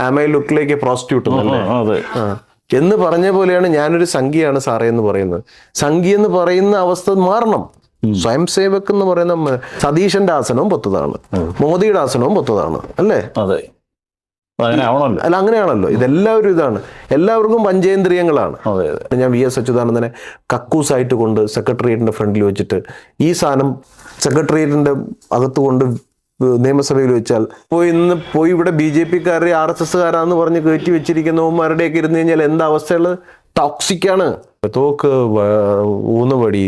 Am I look like a prostitute അതെ. എന്ന് പറഞ്ഞ പോലെയാണ് ഞാനൊരു സംഖ്യയാണ് സാറേ എന്ന് പറയുന്നത്. സംഖ്യ എന്ന് പറയുന്ന അവസ്ഥ മാറണം. സ്വയം സേവക് എന്ന് പറയുന്ന സതീശന്റെ ആസനവും പൊത്തതാണ്, മോദിയുടെ ആസനവും പൊത്തതാണ് അല്ലേ? അതെ, അല്ല അങ്ങനെയാണല്ലോ. ഇതെല്ലാവരും ഇതാണ്, എല്ലാവർക്കും പഞ്ചേന്ദ്രിയങ്ങളാണ്. ഞാൻ വി എസ് അച്യുതാനന്ദനെ കക്കൂസായിട്ട് കൊണ്ട് സെക്രട്ടേറിയറ്റിന്റെ ഫ്രണ്ടിൽ വെച്ചിട്ട് ഈ സാധനം സെക്രട്ടേറിയറ്റിന്റെ അകത്ത് കൊണ്ട് നിയമസഭയിൽ വെച്ചാൽ പോയി ഇവിടെ BJP-ക്കാരെ RSS-കാരാന്ന് പറഞ്ഞ് കയറ്റി വെച്ചിരിക്കുന്നവന്മാരുടെയൊക്കെ ഇരുന്ന് കഴിഞ്ഞാൽ എന്താ അവസ്ഥയുള്ളത്? ടോക്സിക്കാണ്. തോക്ക്, ഊന്നുവടി,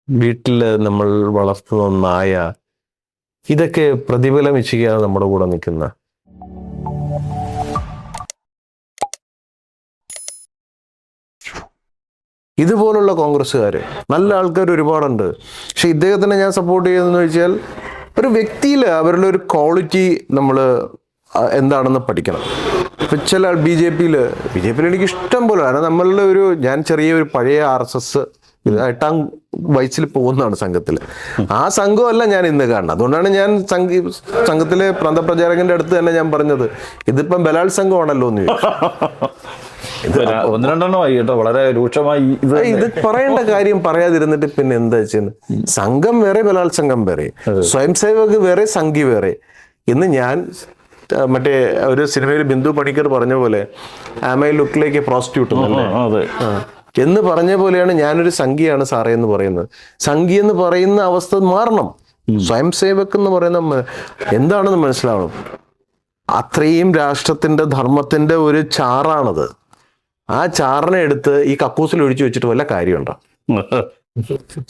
വീട്ടില് നമ്മൾ വളർത്തുന്ന നായ, ഇതൊക്കെ പ്രതിഫലം വെച്ചിരിക്കുകയാണ് നമ്മുടെ കൂടെ നിൽക്കുന്ന. ഇതുപോലുള്ള കോൺഗ്രസ്സുകാര് നല്ല ആൾക്കാർ ഒരുപാടുണ്ട്. പക്ഷെ ഇദ്ദേഹത്തിനെ ഞാൻ സപ്പോർട്ട് ചെയ്യുന്നതെന്ന് വെച്ചാൽ ഒരു വ്യക്തിയിൽ അവരുടെ ഒരു ക്വാളിറ്റി നമ്മൾ എന്താണെന്ന് പഠിക്കണം. ഇപ്പം ചില BJP-യിൽ എനിക്ക് ഇഷ്ടം പോലെ, കാരണം നമ്മളുടെ ഞാൻ ചെറിയൊരു പഴയ RSS 8ാം വയസ്സിൽ പോകുന്നതാണ് സംഘത്തിൽ. ആ സംഘമല്ല ഞാൻ ഇന്ന് കാണുന്നത്. അതുകൊണ്ടാണ് ഞാൻ സംഘത്തിലെ പ്രാന്തപ്രചാരകന്റെ അടുത്ത് തന്നെ ഞാൻ പറഞ്ഞത് ഇതിപ്പം ബലാത്സംഗമാണല്ലോ എന്ന് ഒന്ന് രണ്ടെണ്ണമായി കേട്ടോ, വളരെ രൂക്ഷമായി. ഇത് പറയേണ്ട കാര്യം പറയാതിരുന്നിട്ട് പിന്നെ എന്താ വെച്ചാൽ സംഘം വേറെ, ബലാത്സംഗം വേറെ, സ്വയം സേവക് വേറെ, സംഘി വേറെ. ഇന്ന് ഞാൻ മറ്റേ ഒരു സിനിമയിൽ ബിന്ദു പണിക്കർ പറഞ്ഞ പോലെ am I look like a prostitute എന്ന് പറഞ്ഞ പോലെയാണ് ഞാനൊരു സംഖ്യയാണ് സാറേ എന്ന് പറയുന്നത്. സംഖ്യ എന്ന് പറയുന്ന അവസ്ഥ മാറണം. സ്വയം സേവക് എന്ന് പറയുന്ന എന്താണെന്ന് മനസ്സിലാവണം. അത്രയും രാഷ്ട്രത്തിന്റെ ധർമ്മത്തിന്റെ ഒരു ചാറാണത്. ആ ചാറിനെ എടുത്ത് ഈ കക്കൂസിൽ ഒഴിച്ചു വെച്ചിട്ട് വല്ല കാര്യമുണ്ടോ?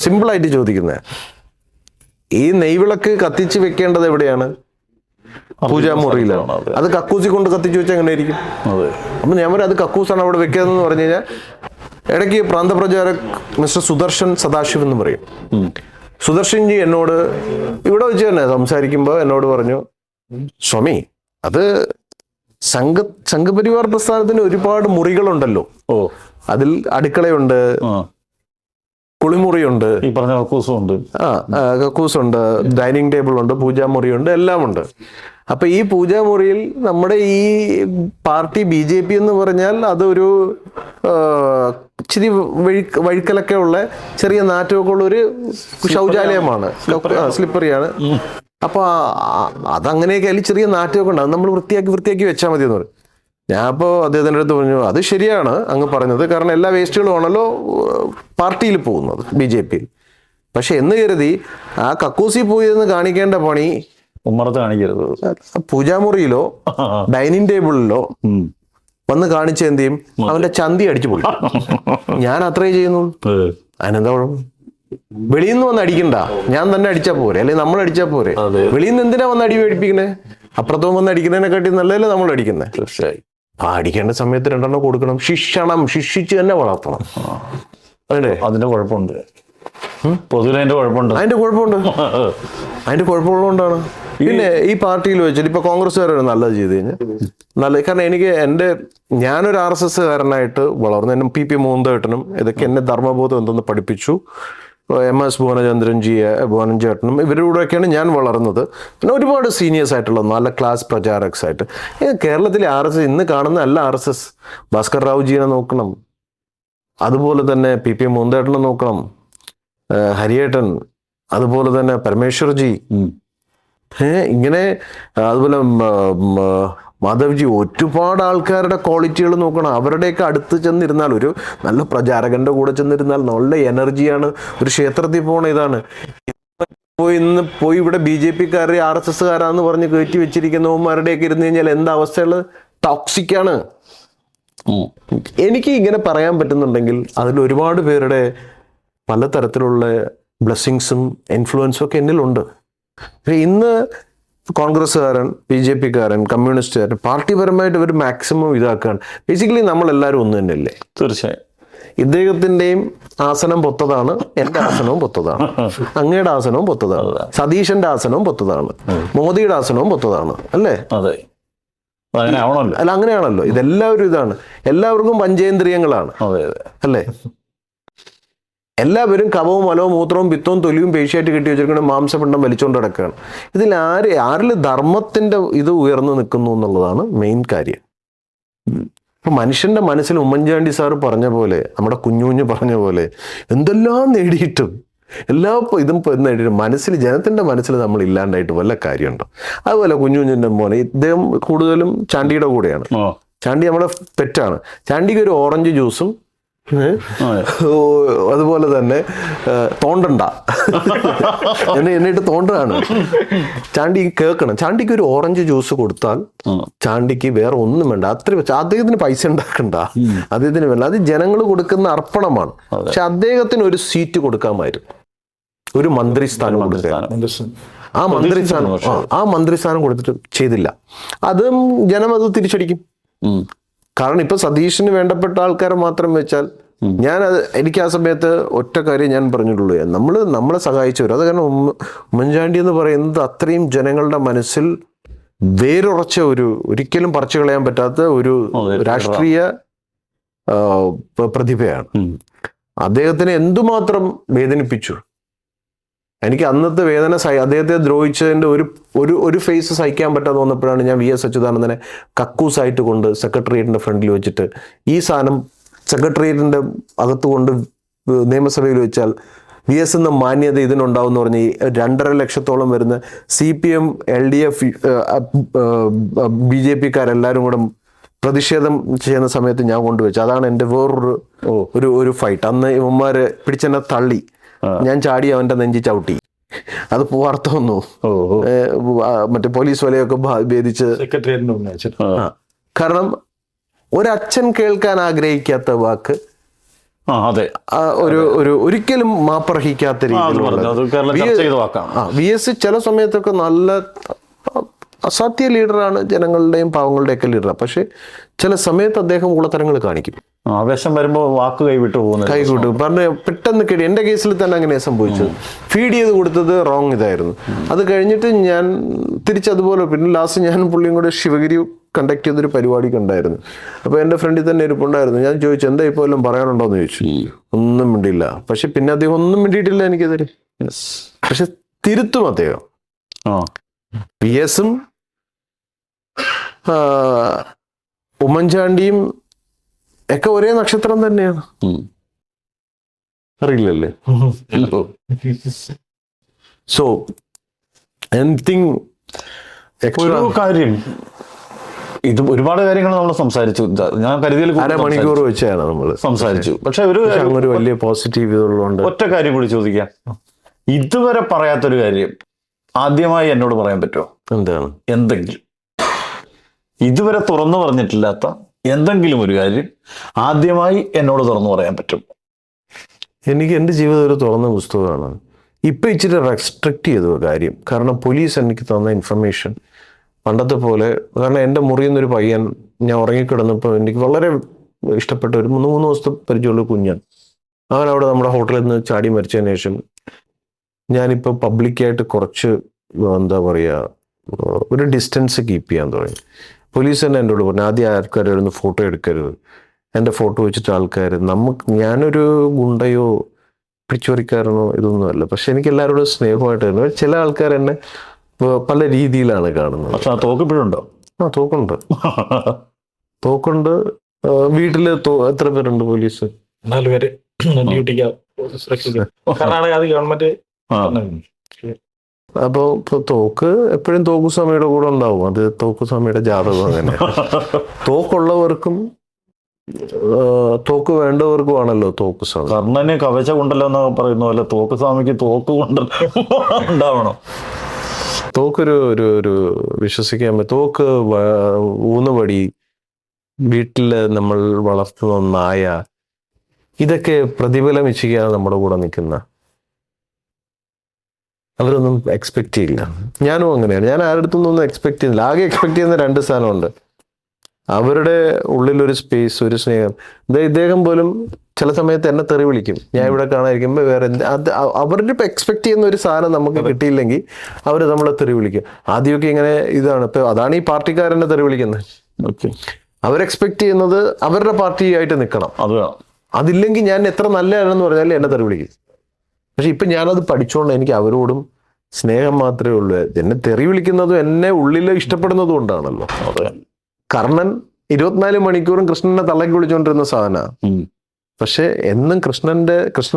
സിമ്പിളായിട്ട് ചോദിക്കുന്നത്. ഈ നെയ്വിളക്ക് കത്തിച്ച് വെക്കേണ്ടത് എവിടെയാണ്? പൂജാമുറിയിലാണ്. അത് കക്കൂസി കൊണ്ട് കത്തിച്ച് വെച്ചാൽ എങ്ങനെ ആയിരിക്കും? അപ്പൊ ഞാൻ പറയും അത് കക്കൂസാണ് അവിടെ വെക്കുന്നതെന്ന് പറഞ്ഞു കഴിഞ്ഞാൽ ഇടയ്ക്ക് പ്രാന്തപ്രചാരക് മിസ്റ്റർ സുദർശൻ സദാശിവ് എന്ന് പറയും. സുദർശൻജി എന്നോട് ഇവിടെ വെച്ച് തന്നെ സംസാരിക്കുമ്പോൾ എന്നോട് പറഞ്ഞു, സ്വാമി അത് സംഘപരിവാർ പ്രസ്ഥാനത്തിന് ഒരുപാട് മുറികളുണ്ടല്ലോ. അതിൽ അടുക്കളയുണ്ട്, കുളിമുറിയുണ്ട്, ഈ പറഞ്ഞ കക്കൂസുണ്ട്, കക്കൂസുണ്ട്, ഡൈനിങ് ടേബിൾ ഉണ്ട്, പൂജാമുറിയുണ്ട്, എല്ലാം ഉണ്ട്. അപ്പൊ ഈ പൂജാമുറിയിൽ നമ്മുടെ ഈ പാർട്ടി BJP എന്ന് പറഞ്ഞാൽ അതൊരു ഇച്ചിരി വഴുക്കലൊക്കെ ഉള്ള ചെറിയ നാറ്റമൊക്കെ ഉള്ള ഒരു ശൗചാലയമാണ്, സ്ലിപ്പറിയാണ്. അപ്പൊ അതങ്ങനെയൊക്കെ അതിൽ ചെറിയ നാറ്റമൊക്കെ ഉണ്ട്. അത് നമ്മൾ വൃത്തിയാക്കി വെച്ചാൽ മതി എന്ന് പറയും. ഞാൻ അപ്പോൾ അദ്ദേഹത്തിൻ്റെ അടുത്ത് പറഞ്ഞു അത് ശരിയാണ് അങ്ങ് പറഞ്ഞത്, കാരണം എല്ലാ വേസ്റ്റുകളും ആണല്ലോ പാർട്ടിയിൽ പോകുന്നത് BJP-യിൽ. പക്ഷെ എന്ന് കരുതി ആ കക്കൂസി പോയെന്ന് കാണിക്കേണ്ട പണി ഉമ്മറത്ത് കാണിക്കരുത്. പൂജാമുറിയിലോ ഡൈനിങ് ടേബിളിലോ വന്ന് കാണിച്ച എന്ത് ചെയ്യും? അവന്റെ ചന്തി അടിച്ചു പോയി. ഞാൻ അത്രേ ചെയ്യുന്നു. അതിനെന്താ കുഴപ്പം? വെളിയിൽ നിന്ന് വന്ന് അടിക്കണ്ട, ഞാൻ തന്നെ അടിച്ചാ പോരെ, അല്ലെങ്കിൽ നമ്മൾ അടിച്ചാ പോരെ? വെളിയിൽ നിന്ന് എന്തിനാ വന്ന് അടി മേടിപ്പിക്കണേ? അപ്പുറത്തും വന്ന് അടിക്കുന്നതിനെക്കാട്ടി നല്ലതല്ലേ നമ്മൾ അടിക്കുന്നത്? തീർച്ചയായും. അടിക്കേണ്ട സമയത്ത് 2 കൊടുക്കണം, ശിക്ഷിച്ച് തന്നെ വളർത്തണം. അതെ, അതിന്റെ കുഴപ്പമുണ്ട്. പൊതുവെ അതിന്റെ കുഴപ്പമുണ്ട്. അതിന്റെ കുഴപ്പമുള്ളതുകൊണ്ടാണ്. പിന്നെ ഈ പാർട്ടിയിൽ വെച്ചിട്ട് ഇപ്പൊ കോൺഗ്രസ്സുകാരൊരു നല്ലത് ചെയ്ത് കഴിഞ്ഞാൽ നല്ല, കാരണം ഞാനൊരു RSS-കാരനായിട്ട് വളർന്നു. എന്നെ PP മൂന്തേട്ടനും ഇതൊക്കെ എന്നെ ധർമ്മബോധം എന്തെന്ന് പഠിപ്പിച്ചു. MS ഭുവനൻ ചേട്ടനും ഇവരോടൊക്കെയാണ് ഞാൻ വളർന്നത്. പിന്നെ ഒരുപാട് സീനിയേഴ്സ് ആയിട്ടുള്ള നല്ല ക്ലാസ് പ്രചാരക്സ് ആയിട്ട് കേരളത്തിലെ RSS ഇന്ന് കാണുന്ന എല്ലാ RSS ഭാസ്കർ റാവുജീനെ നോക്കണം, അതുപോലെ തന്നെ PP മൂന്തേട്ടനെ നോക്കണം, ഹരിയേട്ടൻ, അതുപോലെ തന്നെ പരമേശ്വർജി, ഇങ്ങനെ അതുപോലെ മാധവ്ജി, ഒരുപാട് ആൾക്കാരുടെ ക്വാളിറ്റികൾ നോക്കണം. അവരുടെയൊക്കെ അടുത്ത് ചെന്നിരുന്നാൽ, ഒരു നല്ല പ്രചാരകന്റെ കൂടെ ചെന്നിരുന്നാൽ നല്ല എനർജിയാണ്. ഒരു ക്ഷേത്രത്തിൽ പോകണ ഇതാണ്. പോയി ഇവിടെ BJP-ക്കാരെ RSS-കാരാന്ന് പറഞ്ഞ് കയറ്റി വെച്ചിരിക്കുന്നവന്മാരുടെയൊക്കെ ഇരുന്ന് കഴിഞ്ഞാൽ എന്താ അവസ്ഥയുള്ളത്? ടോക്സിക്കാണ്. എനിക്ക് ഇങ്ങനെ പറയാൻ പറ്റുന്നുണ്ടെങ്കിൽ അതിൽ ഒരുപാട് പേരുടെ പലതരത്തിലുള്ള ബ്ലെസ്സിങ്സും ഇൻഫ്ലുവൻസും ഒക്കെ എന്നിലുണ്ട്. ഇന്ന് കോൺഗ്രസ്സുകാരൻ, BJP-ക്കാരൻ, കമ്മ്യൂണിസ്റ്റുകാരൻ പാർട്ടിപരമായിട്ട് ഒരു മാക്സിമം ഇതാക്കുകയാണ്. ബേസിക്കലി നമ്മളെല്ലാവരും ഒന്ന് തന്നെയല്ലേ? തീർച്ചയായും. ഇദ്ദേഹത്തിന്റെയും ആസനം പൊത്തതാണ്, എന്റെ ആസനവും പൊത്തതാണ്, അങ്ങയുടെ ആസനവും പൊത്തതാണ്, സതീശന്റെ ആസനവും പൊത്തതാണ്, മോദിയുടെ ആസനവും പൊത്തതാണ് അല്ലേ? അതെ, അല്ല അങ്ങനെയാണല്ലോ. ഇതെല്ലാവരും ഇതാണ്, എല്ലാവർക്കും പഞ്ചേന്ദ്രിയങ്ങളാണ് അല്ലേ? എല്ലാവരും കവവും മലവും മൂത്രവും പിത്തവും തൊലിയും പേശിയായിട്ട് കെട്ടി വെച്ചിരിക്കുന്ന മാംസപിണ്ഡം വലിച്ചുകൊണ്ട് കിടക്കുകയാണ്. ഇതിൽ ആരിൽ ധർമ്മത്തിന്റെ ഇത് ഉയർന്നു നിൽക്കുന്നു എന്നുള്ളതാണ് മെയിൻ കാര്യം. ഇപ്പൊ മനുഷ്യന്റെ മനസ്സിൽ ഉമ്മൻചാണ്ടി സാറ് പറഞ്ഞ പോലെ, നമ്മുടെ കുഞ്ഞു പറഞ്ഞ പോലെ, എന്തെല്ലാം നേടിയിട്ടും ഇതും നേടിയിട്ടും മനസ്സിൽ, ജനത്തിന്റെ മനസ്സിൽ നമ്മൾ ഇല്ലാണ്ടായിട്ട് വല്ല കാര്യമുണ്ടോ? അതുപോലെ കുഞ്ഞുഞ്ഞിന്റെ മോനെ, ഇദ്ദേഹം കൂടുതലും ചാണ്ടിയുടെ കൂടെയാണ്. ചാണ്ടി നമ്മുടെ പെറ്റാണ്. ചാണ്ടിക്ക് ഒരു ഓറഞ്ച് ജ്യൂസും അതുപോലെ തന്നെ തോണ്ടണ്ട എന്നിട്ട് തോണ്ടാണ്. ചാണ്ടി കേൾക്കണം. ചാണ്ടിക്ക് ഒരു ഓറഞ്ച് ജ്യൂസ് കൊടുത്താൽ ചാണ്ടിക്ക് വേറെ ഒന്നും വേണ്ട. അദ്ദേഹത്തിന് പൈസ ഉണ്ടാക്കണ്ട, അദ്ദേഹത്തിന് വേണ്ട. അത് ജനങ്ങൾ കൊടുക്കുന്ന അർപ്പണമാണ്. പക്ഷെ അദ്ദേഹത്തിന് ഒരു സീറ്റ് കൊടുക്കാമായിരുന്നു, ഒരു മന്ത്രിസ്ഥാനം കൊടുക്കാൻ. ആ മന്ത്രിസ്ഥാനം കൊടുത്തിട്ട് ചെയ്തില്ല. അതും ജനം അത് തിരിച്ചടിക്കും. കാരണം ഇപ്പൊ സതീഷിന് വേണ്ടപ്പെട്ട ആൾക്കാരെ മാത്രം വെച്ചാൽ, എനിക്ക് ആ സമയത്ത് ഒറ്റ കാര്യം ഞാൻ പറഞ്ഞിട്ടുള്ളൂ, നമ്മളെ സഹായിച്ചവർ. അത് കാരണം ഉമ്മൻചാണ്ടി എന്ന് പറയുന്നത് അത്രയും ജനങ്ങളുടെ മനസ്സിൽ വേരുറച്ച ഒരിക്കലും പറിച്ചു കളയാൻ പറ്റാത്ത ഒരു രാഷ്ട്രീയ പ്രതിഭയാണ്. അദ്ദേഹത്തിനെ എന്തുമാത്രം വേദനിപ്പിച്ചു. എനിക്ക് അന്നത്തെ വേദന അദ്ദേഹത്തെ ദ്രോഹിച്ചതിന്റെ ഒരു ഫേസ് സഹിക്കാൻ പറ്റാതെ വന്നപ്പോഴാണ് ഞാൻ VS അച്യുതാനന്ദനെ കക്കൂസായിട്ട് കൊണ്ട് സെക്രട്ടേറിയറ്റിന്റെ ഫ്രണ്ടിൽ വെച്ചിട്ട്, ഈ സാധനം സെക്രട്ടേറിയറ്റിന്റെ അകത്ത് കൊണ്ട് നിയമസഭയിൽ വെച്ചാൽ VS എന്ന മാന്യത ഇതിനുണ്ടാവുമെന്ന് പറഞ്ഞ് 2.5 ലക്ഷത്തോളം വരുന്ന CPM LDF BJP-ക്കാരെല്ലാവരും കൂടെ പ്രതിഷേധം ചെയ്യുന്ന സമയത്ത് ഞാൻ കൊണ്ടുവച്ചു. അതാണ് എൻ്റെ വേറൊരു ഫൈറ്റ്. അന്ന് ഇവന്മാര് പിടിച്ചെന്നെ തള്ളി, ഞാൻ ചാടി അവന്റെ നെഞ്ചി ചവിട്ടി. അത് വാർത്ത വന്നു. മറ്റേ പോലീസ് വലയൊക്കെ ഭേദിച്ച്. കാരണം ഒരച്ഛൻ കേൾക്കാൻ ആഗ്രഹിക്കാത്ത വാക്ക് ഒരിക്കലും മാപ്പർഹിക്കാത്ത രീതിയിലുള്ള VS ചില സമയത്തൊക്കെ നല്ല അസാധ്യ ലീഡറാണ്, ജനങ്ങളുടെയും പാവങ്ങളുടെയൊക്കെ ലീഡറാണ്. പക്ഷെ ചില സമയത്ത് അദ്ദേഹം ഉള്ളത്തരങ്ങൾ കാണിക്കും. ആവേശം വരുമ്പോൾ വാക്ക് കൈവിട്ടു പറഞ്ഞ് പെട്ടെന്ന് കേടി. എൻ്റെ കേസിൽ തന്നെ അങ്ങനെ സംഭവിച്ചത്. ഫീഡ് ചെയ്ത് കൊടുത്തത് റോങ് ഇതായിരുന്നു. അത് കഴിഞ്ഞിട്ട് ഞാൻ തിരിച്ചതുപോലെ, പിന്നെ ലാസ്റ്റ് ഞാൻ പുള്ളിയും കൂടെ ശിവഗിരി കണ്ടക്ട് ചെയ്തൊരു പരിപാടിക്ക് ഉണ്ടായിരുന്നു. അപ്പോൾ എൻ്റെ ഫ്രണ്ടിൽ തന്നെ ഇരിപ്പുണ്ടായിരുന്നു. ഞാൻ ചോദിച്ചു, എന്താ ഇപ്പോൾ എല്ലാം പറയാനുണ്ടോ എന്ന് ചോദിച്ചു. ഒന്നും മിണ്ടില്ല. പക്ഷെ പിന്നെ അദ്ദേഹം ഒന്നും മിണ്ടിയിട്ടില്ല എനിക്കെതിരെ. പക്ഷെ തിരുത്തും അദ്ദേഹം. VS-ഉം ഉമ്മൻചാണ്ടിയും ഒക്കെ ഒരേ നക്ഷത്രം തന്നെയാണ്. അറിയില്ലല്ലേ? സോ എനിത്തിങ് ഒരു കാര്യം, ഇത് ഒരുപാട് കാര്യങ്ങൾ നമ്മൾ സംസാരിച്ചു. ഞാൻ കരുതിയിൽ 1/2 മണിക്കൂർ വെച്ചാണ് നമ്മൾ സംസാരിച്ചു. പക്ഷെ ഒരു വലിയ പോസിറ്റീവ് ഇതുള്ളതുകൊണ്ട് ഒറ്റ കാര്യം കൂടി ചോദിക്കാം. ഇതുവരെ പറയാത്തൊരു കാര്യം ആദ്യമായി എന്നോട് പറയാൻ പറ്റുമോ? എന്താണ്? എന്തെങ്കിലും ഇതുവരെ തുറന്നു പറഞ്ഞിട്ടില്ലാത്ത എന്തെങ്കിലും ഒരു കാര്യം ആദ്യമായി എന്നോട് തുറന്നു പറയാൻ പറ്റും? എനിക്ക് എൻ്റെ ജീവിതം ഒരു തുറന്ന പുസ്തകമാണ്. ഇപ്പം ഇച്ചിരി റെസ്ട്രിക്റ്റ് ചെയ്തു കാര്യം. കാരണം പോലീസ് എനിക്ക് തന്ന ഇൻഫർമേഷൻ പണ്ടത്തെ പോലെ, കാരണം എൻ്റെ മുറിയിൽ നിന്നൊരു പയ്യൻ, ഞാൻ ഉറങ്ങിക്കിടന്നപ്പോൾ എനിക്ക് വളരെ ഇഷ്ടപ്പെട്ട ഒരു 3 ദിവസത്തെ പരിചയമുള്ള കുഞ്ഞാൻ, അവൻ അവിടെ നമ്മുടെ ഹോട്ടലിൽ നിന്ന് ചാടി മരിച്ചതിന് ശേഷം ഞാനിപ്പോൾ പബ്ലിക്കായിട്ട് കുറച്ച് എന്താ പറയുക, ഒരു ഡിസ്റ്റൻസ് കീപ്പ് ചെയ്യാൻ തുടങ്ങി. പോലീസ് തന്നെ എന്നോട് പറഞ്ഞു, ആദ്യം ആൾക്കാരൊന്ന് ഫോട്ടോ എടുക്കരുത്, എൻ്റെ ഫോട്ടോ വെച്ചിട്ട് ആൾക്കാർ ഞാനൊരു ഗുണ്ടയോ പിടിച്ചോറിക്കാരനോ ഇതൊന്നുമല്ല. പക്ഷെ എനിക്ക് എല്ലാവരോടും സ്നേഹമായിട്ടായിരുന്നു. ചില ആൾക്കാർ എന്നെ പല രീതിയിലാണ് കാണുന്നത്. പക്ഷെ ആ തോക്കിപ്പോഴുണ്ടോ? തോക്കുണ്ട്. വീട്ടില് എത്ര പേരുണ്ട് പോലീസ്? 4 പേര് ഡ്യൂട്ടിക്ക് കർണാടക ഗവൺമെന്റ്. അപ്പൊ തോക്ക് എപ്പോഴും തോക്കുസ്വാമിയുടെ കൂടെ ഉണ്ടാവും. അത് തോക്കുസ്വാമിയുടെ ജാതകം അങ്ങനെ. തോക്കുള്ളവർക്കും തോക്ക് വേണ്ടവർക്കുമാണല്ലോ തോക്കുസ്വാമി. കർണന് കവച കൊണ്ടല്ലോ എന്ന് പറയുന്ന പോലെ തോക്കുസ്വാമിക്ക് തോക്ക് കൊണ്ടല്ലോ ഉണ്ടാവണോ? തോക്കൊരു വിശ്വസിക്കാൻ പറ്റും. തോക്ക്, ഊന്നുവടി, വീട്ടില് നമ്മൾ വളർത്തുന്ന നായ, ഇതൊക്കെ പ്രതിഫലം ഇച്ഛിക്കാതെ നമ്മുടെ കൂടെ നിൽക്കുന്ന അവരൊന്നും എക്സ്പെക്ട് ചെയ്യില്ല. ഞാനും അങ്ങനെയാണ്. ഞാൻ ആരുടെ അടുത്തൊന്നും എക്സ്പെക്ട് ചെയ്യുന്നില്ല. ആകെ എക്സ്പെക്ട് ചെയ്യുന്ന 2 സാധനമുണ്ട്. അവരുടെ ഉള്ളിലൊരു സ്പേസ്, ഒരു സ്നേഹം. ഇദ്ദേഹം പോലും ചില സമയത്ത് എന്നെ തെറി വിളിക്കും. ഞാൻ ഇവിടെ കാണാതിരിക്കുമ്പോൾ വേറെ അവരുടെ ഇപ്പം എക്സ്പെക്ട് ചെയ്യുന്ന ഒരു സാധനം നമുക്ക് കിട്ടിയില്ലെങ്കിൽ അവർ നമ്മളെ തെറി വിളിക്കും. ആദ്യമൊക്കെ ഇങ്ങനെ ഇതാണ്. ഇപ്പം അതാണ് ഈ പാർട്ടിക്കാരനെ തെറി വിളിക്കുന്നത്. അവർ എക്സ്പെക്ട് ചെയ്യുന്നത് അവരുടെ പാർട്ടിയായിട്ട് നിൽക്കണം. അത് വേണം. അതില്ലെങ്കിൽ ഞാൻ എത്ര നല്ലതാണെന്ന് പറഞ്ഞാലും എന്നെ തെറി വിളിക്കും. പക്ഷെ ഇപ്പൊ ഞാനത് പഠിച്ചോണ്ട് എനിക്ക് അവരോടും സ്നേഹം മാത്രമേ ഉള്ളൂ. എന്നെ തെറി വിളിക്കുന്നതും എന്നെ ഉള്ളിൽ ഇഷ്ടപ്പെടുന്നതും കൊണ്ടാണല്ലോ. കർണൻ 24 മണിക്കൂറും കൃഷ്ണനെ തള്ളക്കി വിളിച്ചോണ്ടിരുന്ന സാധന. പക്ഷെ എന്നും കൃഷ്ണൻ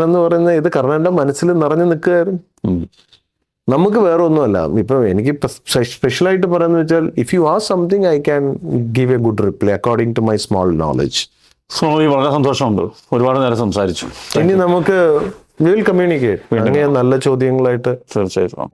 എന്ന് പറയുന്ന ഇത് കർണന്റെ മനസ്സിൽ നിറഞ്ഞു നിൽക്കുകയായിരുന്നു. നമുക്ക് വേറെ ഒന്നുമല്ല. ഇപ്പൊ എനിക്ക് സ്പെഷ്യലായിട്ട് പറയാന്ന് വെച്ചാൽ if you are something I can give a good reply according to my small knowledge. വളരെ സന്തോഷമുണ്ട്, ഒരുപാട് നേരം സംസാരിച്ചു. ഇനി നമുക്ക് വിൽ കമ്മ്യൂണിക്കേറ്റ് അങ്ങനെ നല്ല ചോദ്യങ്ങളായിട്ട്. തീർച്ചയായിട്ടും.